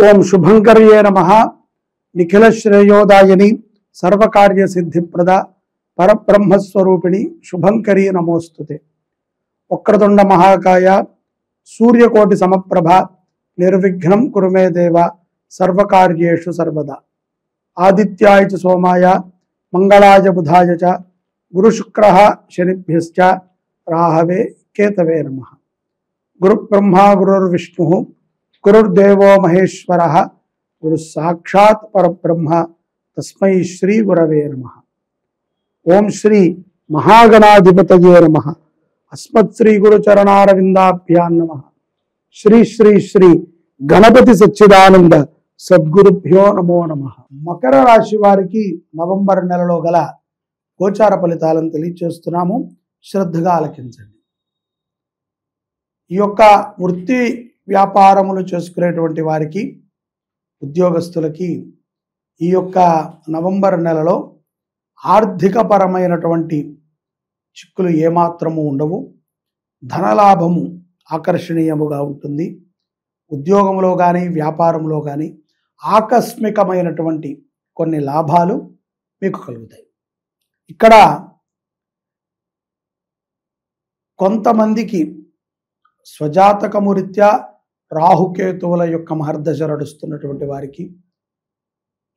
ఓం శుభంకర్యే నమః. నిఖిల శ్రేయోదాయని సర్వకార్య సిద్ధిప్రద పరబ్రహ్మస్వరూపిణి శుభంకరీ నమోస్తుతే. వక్రతుండ మహాకాయ సూర్యకోటి సమప్రభ నిర్విఘ్నం కురు మే దేవ సర్వకార్యేషు సర్వదా. ఆదిత్యాయ చ సోమాయ మంగళాయ బుధాయ చ గురుశుక్రః శనిభ్యశ్చ రాహవే కేతవే నమః. గురుబ్రహ్మా గురుర్విష్ణుః గురుర్దేవో మహేశ్వరః గురు సాక్షాత్ పరబ్రహ్మ తస్మై శ్రీ గురవే నమః. ఓం శ్రీ మహాగణాధిపతయే నమః. అస్మత్ శ్రీ గురు చరణారవిందాభ్యాం నమః. శ్రీ శ్రీ శ్రీ గణపతి సచ్చిదానంద సద్గురుభ్యో నమో నమః. మకర రాశి వారికి నవంబర్ నెలలో గల గోచార ఫలితాలను తెలియజేస్తున్నాము. శ్రద్ధగా ఆలకించండి. ఈ యొక్క వృత్తి వ్యాపారములు చేసుకునేటువంటి వారికి, ఉద్యోగస్తులకి ఈ యొక్క నవంబర్ నెలలో ఆర్థికపరమైనటువంటి చిక్కులు ఏమాత్రము ఉండవు. ధనలాభము ఆకర్షణీయముగా ఉంటుంది. ఉద్యోగంలో కానీ వ్యాపారంలో కానీ ఆకస్మికమైనటువంటి కొన్ని లాభాలు మీకు కలుగుతాయి. ఇక్కడ కొంతమందికి స్వజాతకము రీత్యా రాహుకేతువుల యొక్క మహర్దశ నడుస్తున్నటువంటి వారికి,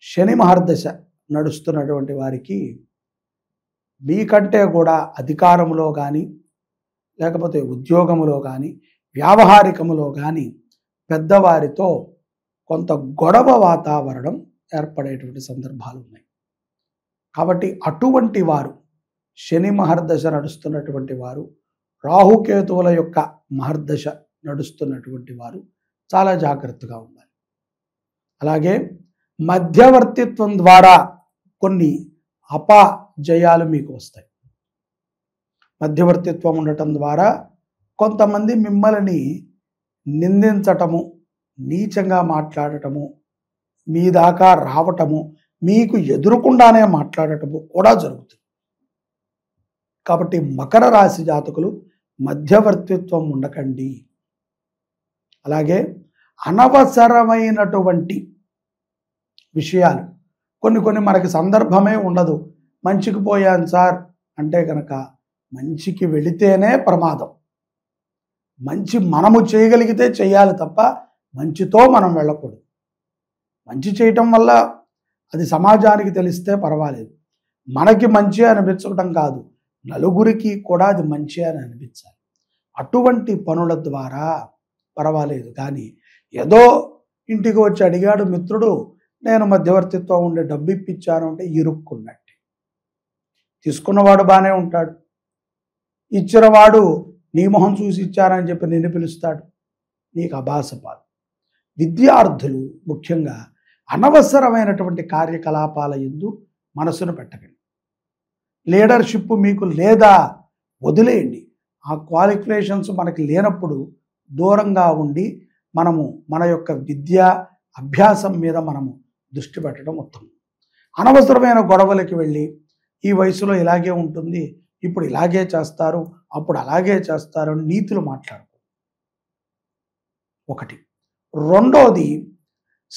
శని మహర్దశ నడుస్తున్నటువంటి వారికి మీకంటే కూడా అధికారములో కానీ, లేకపోతే ఉద్యోగములో కానీ, వ్యావహారికములో కానీ పెద్దవారితో కొంత గొడవ వాతావరణం ఏర్పడేటువంటి సందర్భాలు ఉన్నాయి. కాబట్టి అటువంటి వారు, శని మహర్దశ నడుస్తున్నటువంటి వారు, రాహుకేతువుల యొక్క మహర్దశ నడుస్తున్నటువంటి వారు చాలా జాగ్రత్తగా ఉండాలి. అలాగే మధ్యవర్తిత్వం ద్వారా కొన్ని అపజయాలు మీకు వస్తాయి. మధ్యవర్తిత్వం ఉండటం ద్వారా కొంతమంది మిమ్మల్ని నిందించటము, నీచంగా మాట్లాడటము, మీ దాకా రావటము, మీకు ఎదురుకుండానే మాట్లాడటము కూడా జరుగుతుంది. కాబట్టి మకర రాశి జాతకులు మధ్యవర్తిత్వం ఉండకండి. అలాగే అనవసరమైనటువంటి విషయాలు కొన్ని మనకి సందర్భమే ఉండదు. మంచికి పోయాను సార్ అంటే కనుక మంచికి వెళితేనే ప్రమాదం. మంచి మనము చేయగలిగితే చేయాలి తప్ప మంచితో మనం వెళ్ళకూడదు. మంచి చేయటం వల్ల అది సమాజానికి తెలిస్తే పర్వాలేదు. మనకి మంచి అనిపించడం కాదు, నలుగురికి కూడా అది మంచి అని అనిపించాలి. అటువంటి పనుల ద్వారా పర్వాలేదు. కానీ ఏదో ఇంటికి వచ్చి అడిగాడు మిత్రుడు, నేను మధ్యవర్తిత్వం ఉండే డబ్బు ఇప్పించాను అంటే ఇరుక్కున్నట్టే. తీసుకున్నవాడు బాగానే ఉంటాడు, ఇచ్చినవాడు నీ మొహం చూసి ఇచ్చారని చెప్పి నిన్ను పిలుస్తాడు. నీకు అభాసపాలు. విద్యార్థులు ముఖ్యంగా అనవసరమైనటువంటి కార్యకలాపాల యందు మనసును పెట్టకండి. లీడర్షిప్ మీకు లేదా వదిలేయండి. ఆ క్వాలిఫికేషన్స్ మనకి లేనప్పుడు దూరంగా ఉండి మనము మన యొక్క విద్యా అభ్యాసం మీద మనము దృష్టి పెట్టడం ఉత్తమం. అనవసరమైన గొడవలకి వెళ్ళి ఈ వయసులో ఇలాగే ఉంటుంది, ఇప్పుడు ఇలాగే చేస్తారు, అప్పుడు అలాగే చేస్తారు అని నీతులు మాట్లాడుకో. ఒకటి. రెండోది,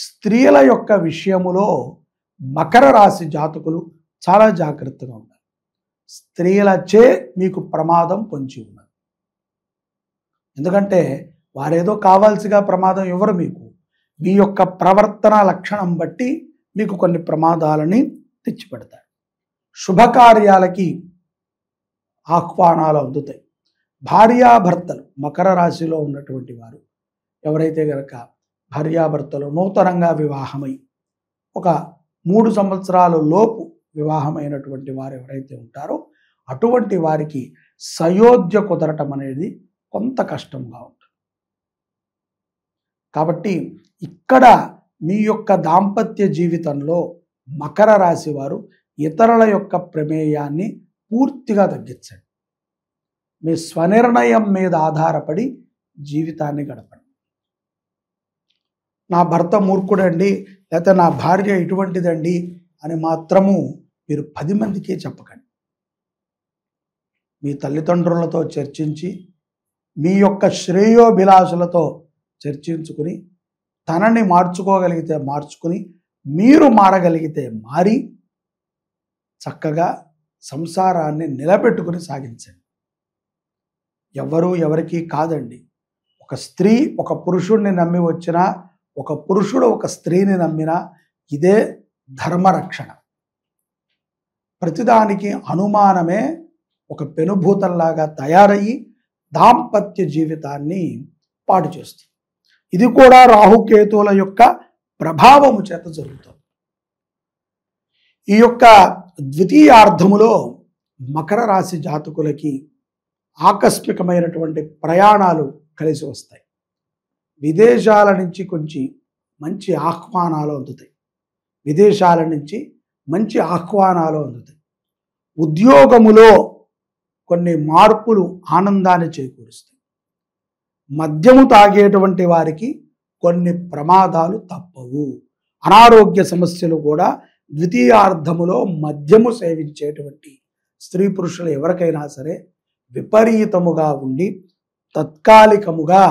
స్త్రీల యొక్క విషయములో మకర రాశి జాతకులు చాలా జాగ్రత్తగా ఉండాలి. స్త్రీలచే మీకు ప్రమాదం పొంచి ఉన్నది. ఎందుకంటే వారేదో కావాల్సిగా ప్రమాదం ఇవ్వరు మీకు. మీ యొక్క ప్రవర్తన లక్షణం బట్టి మీకు కొన్ని ప్రమాదాలని తెచ్చిపెడతారు. శుభకార్యాలకి ఆహ్వానాలు అందుతాయి. భార్యాభర్తలు మకర రాశిలో ఉన్నటువంటి వారు ఎవరైతే గనక భార్యాభర్తలు నూతనంగా వివాహమై ఒక 3 సంవత్సరాల లోపు వివాహమైనటువంటి వారు ఎవరైతే ఉంటారో అటువంటి వారికి సయోధ్య కుదరటం అనేది కొంత కష్టంగా ఉంటుంది. కాబట్టి ఇక్కడ మీ యొక్క దాంపత్య జీవితంలో మకర రాశి వారు ఇతరుల యొక్క ప్రమేయాన్ని పూర్తిగా తగ్గించండి. మీ స్వనిర్ణయం మీద ఆధారపడి జీవితాన్ని గడపండి. నా భర్త మూర్ఖుడండి, లేకపోతే నా భార్య ఇటువంటిదండి అని మాత్రము మీరు 10 మందికి చెప్పకండి. మీ తల్లిదండ్రులతో చర్చించి, మీ యొక్క శ్రేయోభిలాషులతో చర్చించుకుని తనని మార్చుకోగలిగితే మార్చుకుని, మీరు మారగలిగితే మారి చక్కగా సంసారాన్ని నిలబెట్టుకుని సాగించండి. ఎవరు ఎవరికి కాదండి. ఒక స్త్రీ ఒక పురుషుడిని నమ్మి వచ్చినా, ఒక పురుషుడు ఒక స్త్రీని నమ్మినా ఇదే ధర్మరక్షణ. ప్రతిదానికి అనుమానమే ఒక పెనుభూతంలాగా తయారయ్యి దాంపత్య జీవితాన్ని పాడు చేస్తుంది. ఇది కూడా రాహుకేతువుల యొక్క ప్రభావము చేత జరుగుతుంది. ఈ యొక్క ద్వితీయార్థములో మకర రాశి జాతకులకి ఆకస్మికమైనటువంటి ప్రయాణాలు కలిసి వస్తాయి. విదేశాల నుంచి కొంచెం మంచి ఆహ్వానాలు అందుతాయి. విదేశాల నుంచి మంచి ఆహ్వానాలు అందుతాయి. ఉద్యోగములో కొన్ని మార్పులు ఆనందాన్ని చేకూరుస్తాయి. మద్యము తాగేటువంటి వారికి కొన్ని ప్రమాదాలు తప్పవు. అనారోగ్య సమస్యలు కూడా ద్వితీయార్థములో మద్యము సేవించేటువంటి స్త్రీ పురుషులు ఎవరికైనా సరే విపరీతముగా ఉండి తత్కాలికముగా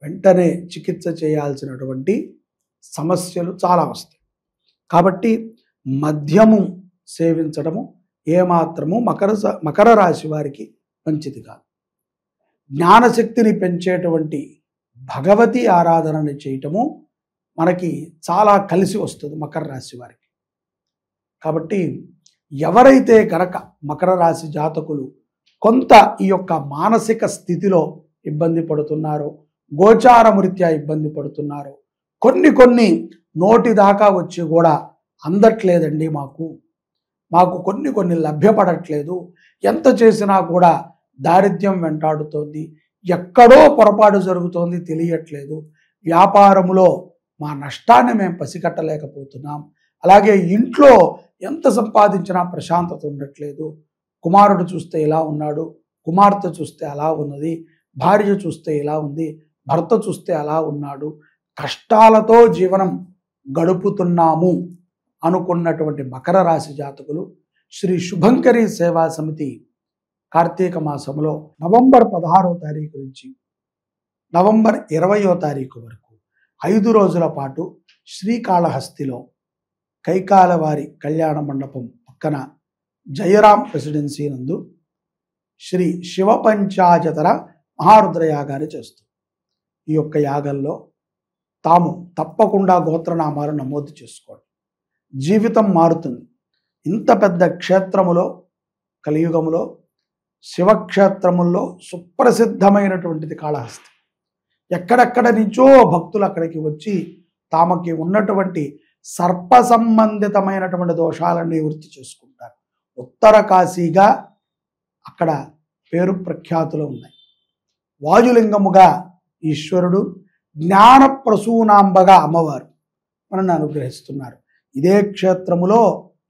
వెంటనే చికిత్స చేయాల్సినటువంటి సమస్యలు చాలా వస్తాయి. కాబట్టి మద్యము సేవించడము ఏమాత్రము మకర రాశి వారికి మంచిది కాదు. జ్ఞానశక్తిని పెంచేటువంటి భగవతి ఆరాధనని చేయటము మనకి చాలా కలిసి వస్తుంది మకర రాశి వారికి. కాబట్టి ఎవరైతే కనుక మకర రాశి జాతకులు కొంత ఈ యొక్క మానసిక స్థితిలో ఇబ్బంది పడుతున్నారో, గోచారమృత్యా ఇబ్బంది పడుతున్నారో, కొన్ని నోటి దాకా వచ్చి కూడా అందట్లేదండి, మాకు కొన్ని లభ్యపడట్లేదు, ఎంత చేసినా కూడా దారిద్ర్యం వెంటాడుతోంది, ఎక్కడో పొరపాటు జరుగుతోంది తెలియట్లేదు, వ్యాపారములో మా నష్టాన్ని మేము పసికట్టలేకపోతున్నాం, అలాగే ఇంట్లో ఎంత సంపాదించినా ప్రశాంతత ఉండట్లేదు, కుమారుడు చూస్తే ఇలా ఉన్నాడు, కుమార్తె చూస్తే అలా ఉన్నది, భార్య చూస్తే ఇలా ఉంది, భర్త చూస్తే అలా ఉన్నాడు, కష్టాలతో జీవనం గడుపుతున్నాము అనుకున్నటువంటి మకర రాశి జాతకులు శ్రీ శుభంకరి సేవా సమితి కార్తీక మాసంలో నవంబర్ 16వ తారీఖు నుంచి నవంబర్ 20వ తారీఖు వరకు 5 రోజుల పాటు శ్రీకాళహస్తిలో కైకాలవారి కళ్యాణ మండపం పక్కన జయరాం రెసిడెన్సీ నందు శ్రీ శివపంచాయతర మహారుద్ర యాగాన్ని చేస్తుంది. ఈ యొక్క యాగంలో తాము తప్పకుండా గోత్రనామాలు నమోదు చేసుకోండి. జీవితం మారుతుంది. ఇంత పెద్ద క్షేత్రములో, కలియుగములో శివక్షేత్రముల్లో సుప్రసిద్ధమైనటువంటిది కాళహస్తి. ఎక్కడెక్కడ నుంచో భక్తులు అక్కడికి వచ్చి తామకి ఉన్నటువంటి సర్ప సంబంధితమైనటువంటి దోషాలను నివృత్తి చేసుకుంటారు. ఉత్తర కాశీగా అక్కడ పేరు ప్రఖ్యాతులు ఉన్నాయి. వాయులింగముగా ఈశ్వరుడు, జ్ఞాన ప్రసూనాంబగా అమ్మవారు మనల్ని అనుగ్రహిస్తున్నారు. ఇదే క్షేత్రములో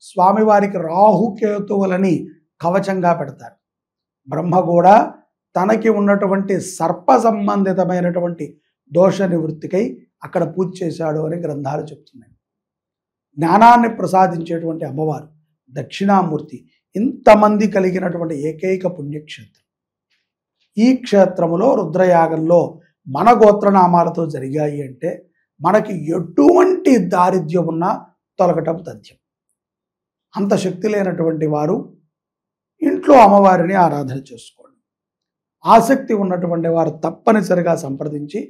స్వామివారికి రాహుకేతువులని కవచంగా పెడతారు. బ్రహ్మ కూడా తనకి ఉన్నటువంటి సర్ప సంబంధితమైనటువంటి దోష నివృత్తికై అక్కడ పూజ చేశాడు అని గ్రంథాలు చెప్తున్నాయి. జ్ఞానాన్ని ప్రసాదించేటువంటి అమ్మవారు దక్షిణామూర్తి ఇంతమంది కలిగినటువంటి ఏకైక పుణ్యక్షేత్రం. ఈ క్షేత్రములో రుద్రయాగంలో మన గోత్రనామాలతో జరిగాయి అంటే మనకి ఎటువంటి దారిద్ర్యం ఉన్నా తొలగటం తథ్యం. అంత శక్తి లేనటువంటి వారు ఇంట్లో అమ్మవారిని ఆరాధన చేసుకోండి. ఆసక్తి ఉన్నటువంటి వారు తప్పనిసరిగా సంప్రదించి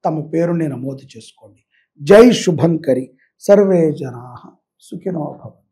తమ పేరుని నమోదు చేసుకోండి. జై శుభంకరి. సర్వే జనాః సుఖినో భవంతు.